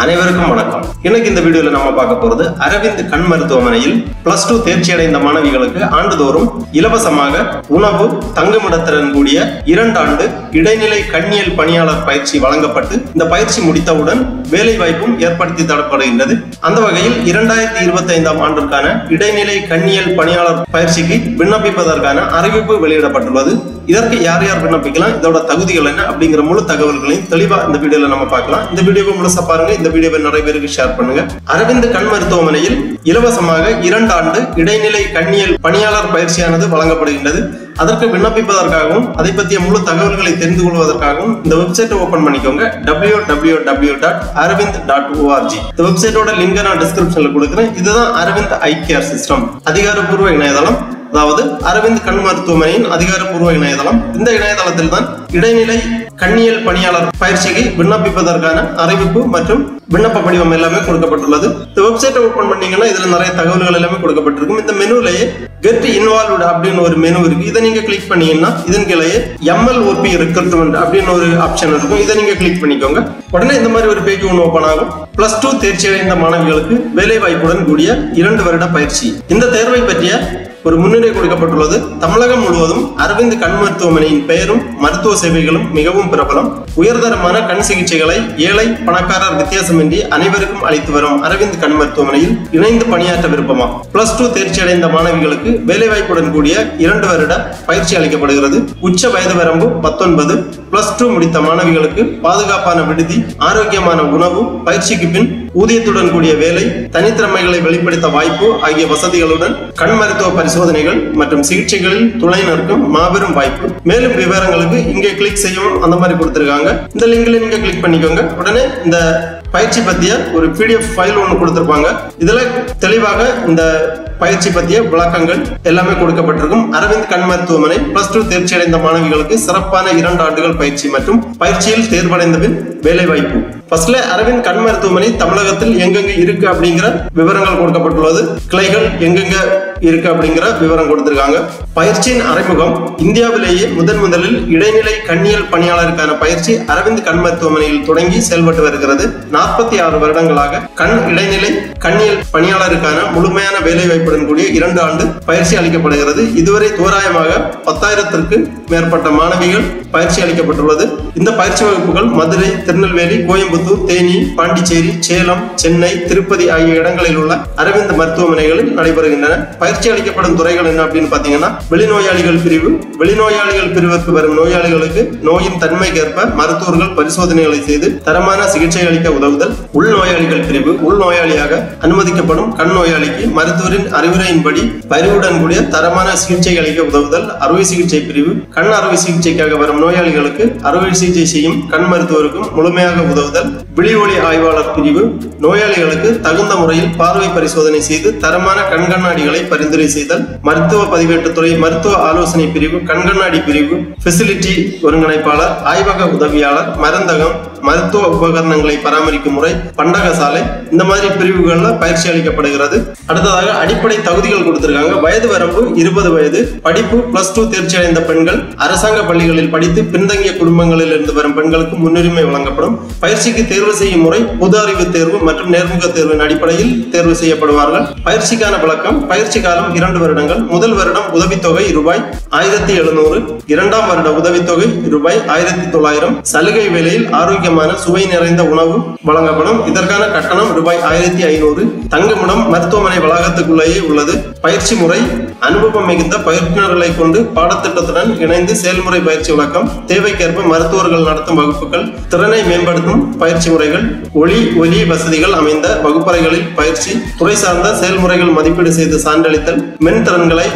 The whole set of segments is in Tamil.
அனைவருக்கும் வணக்கம். இன்னைக்கு இந்த வீடியோல நம்ம பார்க்க போறது அரவிந்த் கண் மருத்துவமனையில் +2 தேர்ச்சி அடைந்த மாணவிகளுக்கு ஆண்டுதோறும் இலவசமாக உணவு, தங்குமிடத்துடன் கூடிய 2 ஆண்டு இடைநிலை கண்ணியல் பணியாளர் பயிற்சி வழங்கப்பட்டு இந்த பயிற்சி முடித்தவுடன் வேலை வாய்ப்பும் ஏற்படுத்தி தரப்படுகின்றது. அந்த வகையில் 2025ஆம் ஆண்டிற்கான இடைநிலை கண்ணியல் பணியாளர் பயிற்சிக்கு விண்ணப்பிப்பதற்கான அறிவிப்பு வெளியிடப்பட்டுள்ளது. இதற்கு யார் யார் விண்ணப்பிக்கலாம், இதோட தகுதிகள் என்ன அப்படிங்கிற முழு தகவல்களையும் தெளிவா இந்த வீடியோல நம்ம பார்க்கலாம். இந்த வீடியோவை முழுசா பாருங்க. இந்த வீடியோவை நிறைய பேருக்கு ஷேர் பண்ணுங்க. அரவிந்த் கண் மருத்துவமனையில் இலவசமாக 2 ஆண்டு இடைநிலை கண்ணியல் பணியாளர் பயிற்சியானது வழங்கப்படுகின்றது. அதற்கு விண்ணப்பிப்பதற்காகவும் அதை பற்றிய முழு தகவல்களை தெரிந்து கொள்வதற்காகவும் இந்த வெப்சைட்டை ஓபன் பண்ணிக்கோங்க. www.aravind.org. இந்த வெப்சைட்டோட லிங்கை நான் டிஸ்கிரிப்ஷன்ல கொடுக்குறேன். இதுதான் அரவிந்த் ஐ கேர் சிஸ்டம் அதிகாரப்பூர்வ இணையதளம், அதாவது அரவிந்த் கண் மருத்துவமனையின் அதிகாரப்பூர்வ இணையதளம். இந்த இணையதளத்தில் தான் இடைநிலை கண்ணியல் பணியாளர் பயிற்சிக்கு விண்ணப்பிப்பதற்கான அறிவிப்பு மற்றும் விண்ணப்ப படிவம் எல்லாமே கொடுக்கப்பட்டுள்ளது. இந்த வெப்சைட்டை ஓபன் பண்ணீங்கன்னா இதுல நிறைய தகவல்கள் எல்லாமே கொடுக்கப்பட்டிருக்கும். இந்த மெனுலயே கெட் இன்வால்வ்டு அப்படின்னு ஒரு மெனு இருக்கு. இதை நீங்க கிளிக் பண்ணீங்கன்னா இதன் கீழே MLOP ரெக்ரூட்மெண்ட் அப்படின்னு ஒரு ஆப்ஷன் இருக்கும். இதை நீங்க கிளிக் பண்ணிக்கோங்க. உடனே இந்த மாதிரி ஒரு பேஜ் ஒன்று ஓபன் ஆகும். +2 தேர்ச்சி அடைந்த மாணவிகளுக்கு வேலை வாய்ப்புடன் கூடிய 2 வருட பயிற்சி. இந்த தேர்வை பற்றிய ஒரு முன்னுரை கொடுக்கப்பட்டுள்ளது. தமிழகம் முழுவதும் அரவிந்த் கண் மருத்துவமனையின் பெயரும் மருத்துவ சேவைகளும் மிகவும் பிரபலம். உயர்தரமான கண் சிகிச்சைகளை ஏழை பணக்காரர் வித்தியாசமின்றி அனைவருக்கும் அளித்து வரும் அரவிந்த் கண் மருத்துவமனையில் இணைந்து பணியாற்ற விருப்பமா? +2 தேர்ச்சி அடைந்த மாணவிகளுக்கு வேலைவாய்ப்புடன் கூடிய 2 வருட பயிற்சி அளிக்கப்படுகிறது. உச்ச வயது வரம்பு 19. +2 முடித்த மாணவிகளுக்கு பாதுகாப்பான விடுதி, ஆரோக்கியமான உணவு, பயிற்சிக்கு பின் ஊதியத்துடன் கூடிய வேலை, தனித்திறமைகளை வெளிப்படுத்த வாய்ப்பு ஆகிய வசதிகளுடன் கண் மருத்துவ பரிசோதனைகள் மற்றும் சிகிச்சைகளில் துணை நிற்கும் மாபெரும் வாய்ப்பு. மேலும் விவரங்களுக்கு இங்கே கிளிக் செய்யவும் அந்த மாதிரி கொடுத்திருக்காங்க. இந்த லிங்க்ல நீங்க கிளிக் பண்ணிக்கோங்க. உடனே இந்த பயிற்சி பத்திய ஒரு PDF ஃபைல் ஒன்று கொடுத்திருப்பாங்க. இதுல தெளிவாக இந்த பயிற்சி பற்றிய விளக்கங்கள் எல்லாமே கொடுக்கப்பட்டிருக்கும். அரவிந்த் கண் மருத்துவமனை +2 தேர்ச்சி அடைந்த மாணவிகளுக்கு சிறப்பான 2 ஆண்டுகள் பயிற்சி மற்றும் பயிற்சியில் தேர்வடைந்த பின் வேலை வாய்ப்பு. ஃபர்ஸ்ட்ல அரவிந்த் கண் மருத்துவமனை தமிழகத்தில் எங்கெங்க இருக்கு அப்படிங்கிற விவரங்கள் கொடுக்கப்பட்டுள்ளது. கிளைகள் எங்கெங்க இருக்கு அப்படிங்கிற விவரம் கொடுத்திருக்காங்க. பயிற்சியின் அறிமுகம். இந்தியாவிலேயே முதலில் இடைநிலை கண்ணியல் பணியாளருக்கான பயிற்சி அரவிந்த் கண் மருத்துவமனையில் தொடங்கி செயல்பட்டு வருகிறது. 46 வருடங்களாக கண் இடைநிலை கண்ணியல் பணியாளருக்கான முழுமையான வேலை வாய்ப்புடன் கூடிய 2 ஆண்டு பயிற்சி அளிக்கப்படுகிறது. இதுவரை தோராயமாக 10,000ற்கு மேற்பட்ட மாணவிகள் பயிற்சி அளிக்கப்பட்டுள்ளது. இந்த பயிற்சி வகுப்புகள் மதுரை, திருநெல்வேலி, கோயம்புத்தூர், தேனி, பாண்டிச்சேரி, சேலம், சென்னை, திருப்பதி ஆகிய இடங்களில் உள்ள அரவிந்த் மருத்துவமனைகளில் நடைபெறுகின்றன. பயிற்சி அளிக்கப்படும் துறைகள் என்ன அப்படின்னு பாத்தீங்கன்னா, வெளிநோயாளிகள் பிரிவு. வெளிநோயாளிகள் பிரிவுக்கு வரும் நோயாளிகளுக்கு நோயின் தன்மைக்கேற்ப மருத்துவர்கள் பரிசோதனைகளை செய்து தரமான சிகிச்சை அளிக்க உதவுதல். உள்நோயாளிகள் பிரிவு. உள்நோயாளியாக அனுமதிக்கப்படும் கண் நோயாளிக்கு மருத்துவரின் அறிவுரையின்படி பரிவுடன் கூடிய தரமான சிகிச்சை அளிக்க உதவுதல். அறுவை சிகிச்சை பிரிவு. கண் அறுவை சிகிச்சைக்காக வரும் நோயாளிகளுக்கு அறுவை சிகிச்சை செய்யும் கண் மருத்துவருக்கும் முழுமையாக உதவுதல். விழி ஒளி ஆய்வாளர் பிரிவு. நோயாளிகளுக்கு தகுந்த முறையில் பார்வை பரிசோதனை செய்து தரமான கண்கண்ணாடிகளை பரிந்துரை செய்தல். மருத்துவ பதிவேட்டுத்துறை. மருத்துவ ஆலோசனை பிரிவு. கண்கண்ணாடி பிரிவு. ஃபெசிலிட்டி ஒருங்கிணைப்பாளர், ஆய்வக உதவியாளர், மருந்தகம், மருத்துவ உபகரணங்களை பராமரிக்கும் முறை, பண்டகசாலை, இந்த மாதிரி பிரிவுகள்ல பயிற்சி அளிக்கப்படுகிறது. அடுத்ததாக அடிப்படை தகுதிகள் கொடுத்திருக்காங்க. வயது வரம்பு 20 வயது. படிப்பு +2 தேர்ச்சி அடைந்த பெண்கள், அரசாங்க பள்ளிகளில் படித்து பின்தங்கிய குடும்பங்களில் இருந்து வரும் பெண்களுக்கு முன்னுரிமை வழங்கப்படும். பயிற்சிக்கு தேர்வு செய்யும் முறை பொது அறிவு தேர்வு மற்றும் நேர்முக தேர்வின் அடிப்படையில் தேர்வு செய்யப்படுவார்கள். பயிற்சிக்கான விளக்கம். பயிற்சி காலம் 2 வருடங்கள். முதல் வருடம் உதவித்தொகை ₹1,700. 2ஆம் வருட உதவித்தொகை ₹1,900. சலுகை வேலையில் ஆரோக்கியமான சுவை நிறைந்த உணவு வழங்கப்படும். இதற்கான கட்டணம் ₹1,500. தங்குமிடம் மருத்துவமனை வளாகத்துக்குள்ளேயே உள்ளது. பயிற்சி முறை. அனுபவம் மிகுந்த பயிற்றுநர்களை கொண்டு பாடத்திட்டத்துடன் இணைந்து செயல்முறை பயிற்சி விளக்கம். தேவைக்கேற்ப மருத்துவர்கள் நடத்தும் வகுப்புகள். திறனை மேம்படுத்தும் பயிற்சி முறைகள். ஒலி வசதிகள் அமைந்த வகுப்பறைகளில் பயிற்சி. துறை சார்ந்த செயல்முறைகள் மதிப்பீடு செய்து சான்றளித்தல். மென் திறன்களை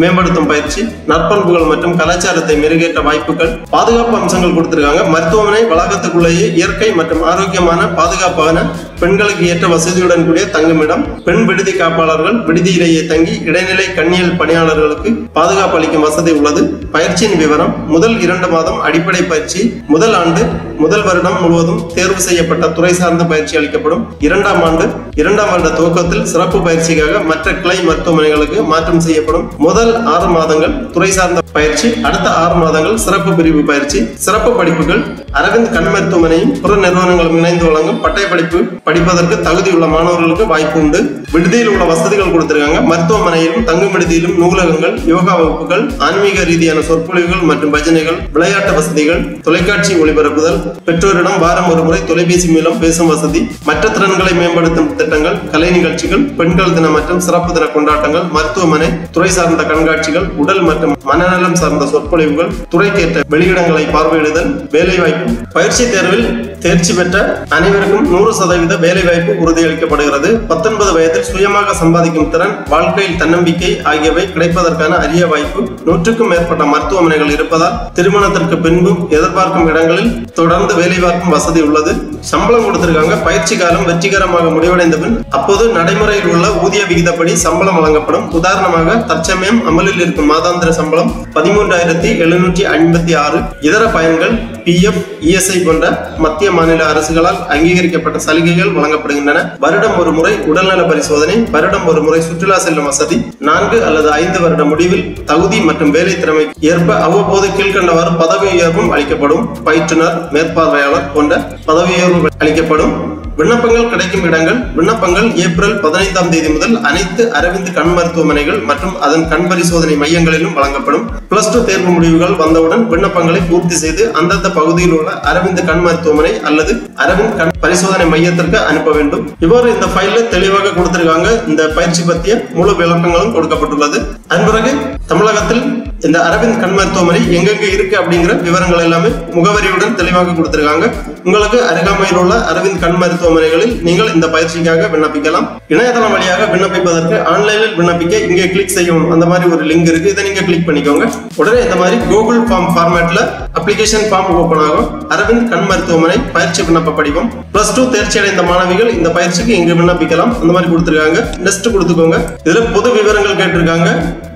மேம்படுத்தும் பயிற்சி. நற்பண்புகள் மற்றும் கலாச்சாரத்தை மெருகேற்ற வாய்ப்புகள். பாதுகாப்பு அம்சங்கள் கொடுத்திருக்காங்க. மருத்துவமனை வளாகத்துக்குள்ளேயே இயற்கை மற்றும் ஆரோக்கியமான பாதுகாப்பான பெண்களுக்கு ஏற்ற வசதியுடன் கூடிய தங்குமிடம். பெண் விடுதி காப்பாளர்கள் விடுதியிலேயே தங்கி இடைநிலை கண்ணியல் பணியாளர்களுக்கு பாதுகாப்பு அளிக்கும் வசதி உள்ளது. பயிற்சியின் விவரம். முதல் 2 மாதம் அடிப்படை பயிற்சி. முதல் ஆண்டு முதல் வருடம் முழுவதும் தேர்வு செய்யப்பட்ட துறை சார்ந்த பயிற்சி அளிக்கப்படும். 2ஆம் ஆண்டு 2ஆம் வருட துவக்கத்தில் சிறப்பு பயிற்சிக்காக மற்ற கிளை மருத்துவமனைகளுக்கு மாற்றம் செய்யப்படும். முதல் 6 மாதங்கள் துறை சார்ந்த பயிற்சி. அடுத்த 6 மாதங்கள் சிறப்பு பிரிவு பயிற்சி. சிறப்பு படிப்புகள். அரவிந்த் கண் மருத்துவமனையும் பிற நிறுவனங்களும் இணைந்து வழங்கும் பட்டய படிப்பு படிப்பதற்கு தகுதியுள்ள மாணவர்களுக்கு வாய்ப்பு உண்டு. விடுதியில் உள்ள வசதிகள் கொடுத்திருக்காங்க. மருத்துவமனையிலும் தங்கும் விடுதியிலும் நூலகங்கள், யோகா வகுப்புகள், ஆன்மீக ரீதியான சொற்பொழிவுகள் மற்றும் பஜனைகள், விளையாட்டு வசதிகள், தொலைக்காட்சி ஒளிபரப்புதல், பெற்றோரிடம் வாரம் ஒரு முறை தொலைபேசி மூலம் பேசும் வசதி, மற்ற திறன்களை மேம்படுத்தும் திட்டங்கள், கலை நிகழ்ச்சிகள், பெண்கள் தின மற்றும் சிறப்பு தின கொண்டாட்டங்கள், மருத்துவமனை துறை சார்ந்த கண்காட்சிகள், உடல் மற்றும் மனநலம் சார்ந்த சொற்பொழிவுகள், துறைக்கேற்ற வெளியிடங்களை பார்வையிடுதல், வேலைவாய்ப்பு. பயிற்சி தேர்வில் தேர்ச்சி பெற்ற அனைவருக்கும் 100% வேலைவாய்ப்பு உறுதியளிக்கப்படுகிறது. 19 வயதில் சுயமாக சம்பாதிக்கும் திறன், வாழ்க்கையில் தன்னம்பிக்கை ஆகியவை கிடைப்பதற்கான அரிய வாய்ப்பு. 100க்கும் மேற்பட்ட மருத்துவமனைகள் இருப்பதால் திருமணத்திற்கு பின்பும் எதிர்பார்க்கும் இடங்களில் தொடர்ந்து வேலைவாய்ப்பும் வசதி உள்ளது. சம்பளம் கொடுத்திருக்காங்க. பயிற்சி காலம் வெற்றிகரமாக முடிவடைந்த பின் அப்போது நடைமுறையில் உள்ள ஊதிய விகிதப்படி சம்பளம் வழங்கப்படும். உதாரணமாக தற்சமயம் அமலில் இருக்கும் மாதாந்திர சம்பளம் 13,756. இதர பயன்கள் PF, ESI போன்ற மத்திய மாநில அரசுகளால் அங்கீகரிக்கப்பட்ட சலுகைகள் வழங்கப்படுகின்றன. வருடம் ஒரு முறை உடல்நல பரிசோதனை, வருடம் ஒரு முறை சுற்றுலா செல்லும் வசதி, 4 அல்லது 5 வருட முடிவில் தகுதி மற்றும் வேலை திறமை ஏற்ப அவ்வப்போது கீழ்கண்டவாறு பதவி உயர்வும் அளிக்கப்படும். பயிற்றுனர், மேற்பார்வையாளர் போன்ற பதவி உயர்வு அளிக்கப்படும். விண்ணப்பங்கள் கிடைக்கும் இடங்கள். விண்ணப்பங்கள் ஏப்ரல் 15ஆம் தேதி முதல் அனைத்து அரவிந்த் கண் மருத்துவமனைகள் மற்றும் அதன் கண் பரிசோதனை மையங்களிலும் வழங்கப்படும். +2 தேர்வு முடிவுகள் வந்தவுடன் விண்ணப்பங்களை பூர்த்தி செய்து அந்தந்த பகுதியில் உள்ள அரவிந்த் கண் மருத்துவமனை அல்லது அரவிந்த் கண் பரிசோதனை மையத்திற்கு அனுப்ப வேண்டும். இவ்வாறு இந்த ஃபைல்ல தெளிவாக கொடுத்திருக்காங்க. இந்த பயிற்சி பற்றிய முழு விளக்கங்களும் கொடுக்கப்பட்டுள்ளது. அதன் பிறகு தமிழகத்தில் இந்த அரவிந்த் கண் மருத்துவமனை எங்கெங்க இருக்கு அப்படிங்கிற விவரங்கள் எல்லாமே முகவரியுடன் தெளிவாக கொடுத்திருக்காங்க. உங்களுக்கு அருகாமையில் உள்ள அரவிந்த் கண் மருத்துவமனைகளில் நீங்கள் இந்த பயிற்சிக்காக விண்ணப்பிக்கலாம். இணையதளம் வழியாக விண்ணப்பிப்பதற்கு ஆன்லைனில் விண்ணப்பிக்க இங்கே கிளிக் செய்யும் அந்த மாதிரி ஒரு லிங்க் இருக்கு. இதை நீங்க கிளிக் பண்ணிக்கோங்க. உடனே இந்த மாதிரி கூகுள் ஃபார்ம் ஃபார்மேட்ல அப்ளிகேஷன் ஃபார்ம் ஓபன் ஆகும். அரவிந்த் கண் மருத்துவமனை பயிற்சி விண்ணப்ப படிவம். +2 தேர்ச்சி அடைந்த மாணவிகள் இந்த பயிற்சிக்கு இங்கு விண்ணப்பிக்கலாம். அந்த மாதிரி கொடுத்திருக்காங்க. நெக்ஸ்ட் கொடுத்துக்கோங்க. இதுல பொது விவரங்கள் கேட்டிருக்காங்க.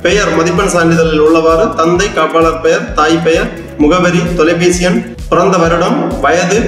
பெயர், மதிப்பெண் சான்றிதழில் உள்ளவாறு தந்தை, காப்பாளர் பெயர், தாய் பெயர், முகவரி, தொலைபேசி எண், பிறந்த வருடம், வயது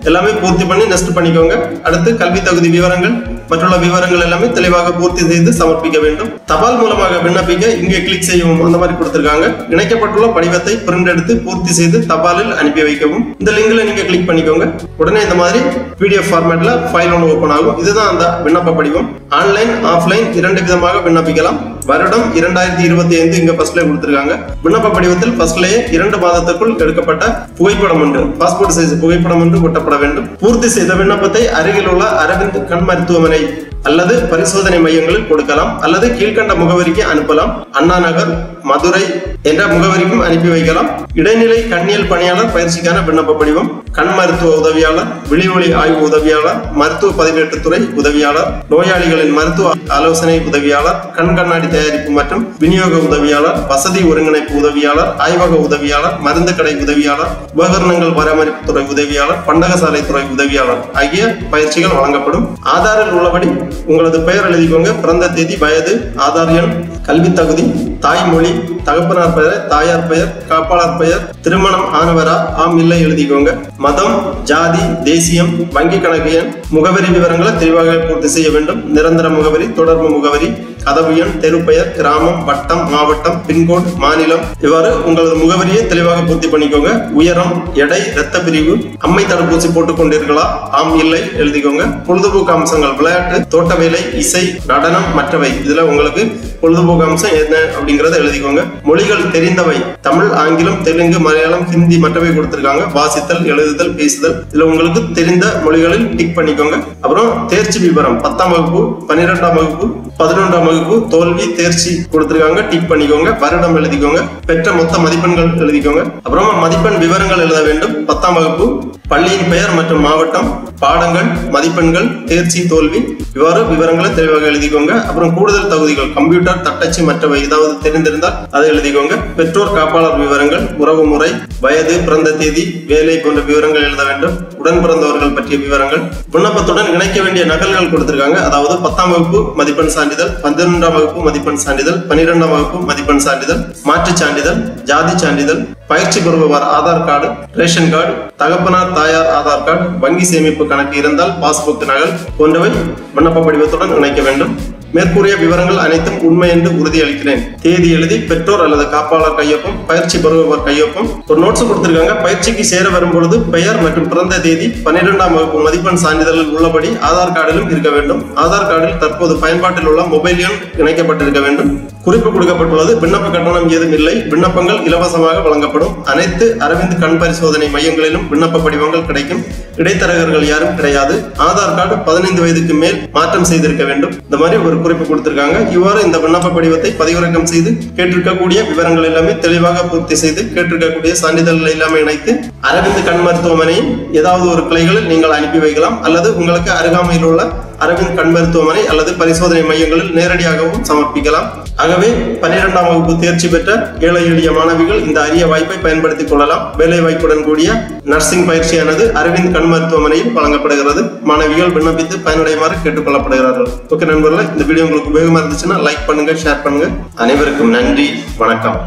எல்லாமே பூர்த்தி பண்ணி நெக்ஸ்ட் பண்ணிக்கோங்க. அடுத்து கல்வி தகுதி விவரங்கள் மற்றுள்ள விவரங்கள் எல்லாமே தெளிவாக பூர்த்தி செய்து சமர்ப்பிக்க வேண்டும். தபால் மூலமாக விண்ணப்பிக்க இங்கே கிளிக் செய்யவும் அந்த மாதிரி கொடுத்திருக்காங்க. இணைக்கப்பட்டுள்ள படிவத்தை பிரிண்ட் எடுத்து பூர்த்தி செய்து தபாலில் அனுப்பி வைக்கவும். இந்த லிங்க்ல நீங்க கிளிக் பண்ணிக்கோங்க. உடனே இந்த மாதிரி PDF ஃபார்மேட்ல ஃபைல் ஒன்று ஓபன் ஆகும். இதுதான் அந்த விண்ணப்ப படிவம். ஆன்லைன், ஆஃப்லைன் 2 விதமாக விண்ணப்பிக்கலாம். வருடம் 2025 இங்க ஃபர்ஸ்ட்ல கொடுத்திருக்காங்க. விண்ணப்ப படிவத்தில் ஃபர்ஸ்ட்லயே 2 மாதத்துக்குள் எடுக்கப்பட்ட புகைப்படம் ஒன்று, பாஸ்போர்ட் சைஸ் புகைப்படம் ஒன்று ஒட்டப்பட வேண்டும். பூர்த்தி செய்த விண்ணப்பத்தை அருகில் உள்ள அரவிந்த் கண் மருத்துவமனை அல்லது பரிசோதனை மையங்களில் கொடுக்கலாம் அல்லது கீழ்கண்ட முகவரிக்கு அனுப்பலாம். அண்ணா நகர், மதுரை என்ற முகவரிக்கும் அனுப்பி வைக்கலாம். இடைநிலை கண்ணியல் பணியாளர் பயிற்சிக்கான விண்ணப்ப படிவம், கண் மருத்துவ உதவியாளர், விழிவொளி ஆய்வு உதவியாளர், மருத்துவ பதிவேட்டுத்துறை உதவியாளர், நோயாளிகளின் மருத்துவ ஆலோசனை உதவியாளர், கண் கண்ணாடி தயாரிப்பு மற்றும் விநியோக உதவியாளர், வசதி ஒருங்கிணைப்பு உதவியாளர், ஆய்வக உதவியாளர், மருந்து கடை உதவியாளர், உபகரணங்கள் பராமரிப்பு துறை உதவியாளர், பண்டகசாலை துறை உதவியாளர் ஆகிய பயிற்சிகள் வழங்கப்படும். ஆதாரில் உள்ளபடி உங்களது பெயர் எழுதிக்கோங்க. பிறந்த தேதி, வயது, ஆதார் எண், கல்வி தகுதி, தாய்மொழி, தகப்பனார் பெயர், தாயார் பெயர், காப்பாளர் பெயர், திருமணம் ஆனவரா ஆம் இல்லை எழுதிக்கோங்க. மதம், ஜாதி, தேசியம், வங்கி கணக்கு எண், முகவரி விவரங்களை தெளிவாக பூர்த்தி செய்ய வேண்டும். நிரந்தர முகவரி, தொடர்பு முகவரி, கதவு எண், தெரு பெயர், கிராமம், வட்டம், மாவட்டம், பின்கோட், மாநிலம் இவ்வாறு உங்களது முகவரியை தெளிவாக பூர்த்தி பண்ணிக்கோங்க. உயரம், எடை, இரத்த பிரிவு, அம்மை தடுப்பூசி போட்டுக் கொண்டீர்களா ஆம் இல்லை எழுதிக்கோங்க. பொழுதுபோக்கு அம்சங்கள் விளையாட்டு, தோட்ட வேலை, இசை, நடனம் மற்றவை. இதுல உங்களுக்கு பொழுதுபோக்கு அம்சம் என்ன அப்படிங்கறத எழுதிக்கோங்க. மொழிகள் தெரிந்தவை தமிழ், ஆங்கிலம், தெலுங்கு, மலையாளம், ஹிந்தி மற்றவை கொடுத்திருக்காங்க. வாசித்தல், எழுதுதல், பேசுதல் இதுல உங்களுக்கு தெரிந்த மொழிகளில் டிக் பண்ணிக்கோங்க. அப்புறம் தேர்ச்சி விவரம் 10ஆம் வகுப்பு, 12ஆம் வகுப்பு, 11ஆம் வகுப்பு, தோல்வி, தேர்ச்சி கொடுத்திருக்காங்க. டிக் பண்ணிக்கோங்க. வருடம் எழுதிக்கோங்க. பெற்ற மொத்த மதிப்பெண்கள் எழுதிக்கோங்க. அப்புறமா மதிப்பெண் விவரங்கள் எழுத வேண்டும். 10ஆம் வகுப்பு, பள்ளியின் பெயர் மற்றும் மாவட்டம், பாடங்கள், மதிப்பெண்கள், தேர்ச்சி, தோல்வி இவ்வாறு விவரங்களை தெளிவாக எழுதிக்கோங்க. அப்புறம் கூடுதல் தகுதிகள் கம்ப்யூட்டர், தட்டச்சு மற்றவை ஏதாவது தெரிந்திருந்தால் அதை எழுதிக்கோங்க. பெற்றோர் காப்பாளர் விவரங்கள், உறவு முறை, வயது, பிறந்த தேதி, வேலை போன்ற விவரங்கள் எழுத வேண்டும். உடன் பிறந்தவர்கள் பற்றிய விவரங்கள். விண்ணப்பத்துடன் இணைக்க வேண்டிய நகல்கள் கொடுத்திருக்காங்க. அதாவது 10ஆம் வகுப்பு மதிப்பெண் சான்றிதழ், 11ஆம் வகுப்பு மதிப்பெண் சான்றிதழ், 12ஆம் வகுப்பு மதிப்பெண் சான்றிதழ், மாற்றுச் சான்றிதழ், ஜாதி சான்றிதழ், பயிற்சி பெறுபவர் ஆதார் கார்டு, ரேஷன் கார்டு, தகப்பனார் தாயார் ஆதார் கார்டு, வங்கி சேமிப்பு கணக்கு இருந்தால் பாஸ்புக் நகல் போன்றவை விண்ணப்ப படிவத்துடன் இணைக்க வேண்டும். மேற்கூறிய விவரங்கள் அனைத்தும் உண்மை என்று உறுதியளிக்கிறேன். தேதி எழுதி பெற்றோர் அல்லது காப்பாளர் கையொப்பம், பயிற்சி பெறுபவர் கையொப்பம். ஒரு நோட்ஸ் கொடுத்திருக்காங்க. பயிற்சிக்கு சேர வரும்பொழுது பெயர் மற்றும் பிறந்த தேதி 12ஆம் வகுப்பு மதிப்பெண் சான்றிதழில் உள்ளபடி ஆதார் கார்டிலும் இருக்க வேண்டும். ஆதார் கார்டில் தற்போது பயன்பாட்டில் உள்ள மொபைல் எண் இணைக்கப்பட்டிருக்க வேண்டும். குறிப்பு கொடுக்கப்பட்டுள்ளது. விண்ணப்ப கட்டணம் ஏதும் இல்லை. விண்ணப்பங்கள் இலவசமாக வழங்கப்படும். அனைத்து அரவிந்த் கண் பரிசோதனை மையங்களிலும் விண்ணப்ப படிவங்கள் கிடைக்கும். இடைத்தரகர்கள் யாரும் கிடையாது. ஆதார் கார்டு 15 வயதுக்கு மேல் மாற்றம் செய்திருக்க வேண்டும். இந்த மாதிரி ஒரு குறிப்பு கொடுத்திருக்காங்க. இவ்வாறு இந்த விண்ணப்ப படிவத்தை பதிவிறக்கம் செய்து கேட்டிருக்கக்கூடிய விவரங்கள் எல்லாமே தெளிவாக பூர்த்தி செய்து கேட்டிருக்கக்கூடிய சான்றிதழ்கள் எல்லாமே இணைத்து அரவிந்த் கண் மருத்துவமனையின் ஏதாவது ஒரு கிளைகளில் நீங்கள் அனுப்பி வைக்கலாம். அல்லது உங்களுக்கு அருகாமையில் உள்ள அரவிந்த் கண் மருத்துவமனை அல்லது பரிசோதனை மையங்களில் நேரடியாகவும் சமர்ப்பிக்கலாம். ஆகவே 12ஆம் வகுப்பு தேர்ச்சி பெற்ற ஏழை எளிய மாணவிகள் இந்த அரிய வாய்ப்பை பயன்படுத்திக் கொள்ளலாம். வேலை வாய்ப்புடன் கூடிய நர்சிங் பயிற்சியானது அரவிந்த் கண் மருத்துவமனையில் வழங்கப்படுகிறது. மாணவிகள் விண்ணப்பித்து பயனடையுமாறு கேட்டுக்கொள்ளப்படுகிறார்கள். ஓகே நண்பர்களே, இந்த வீடியோ உங்களுக்கு உபயோகமா இருந்துச்சுன்னா லைக் பண்ணுங்க, ஷேர் பண்ணுங்க. அனைவருக்கும் நன்றி, வணக்கம்.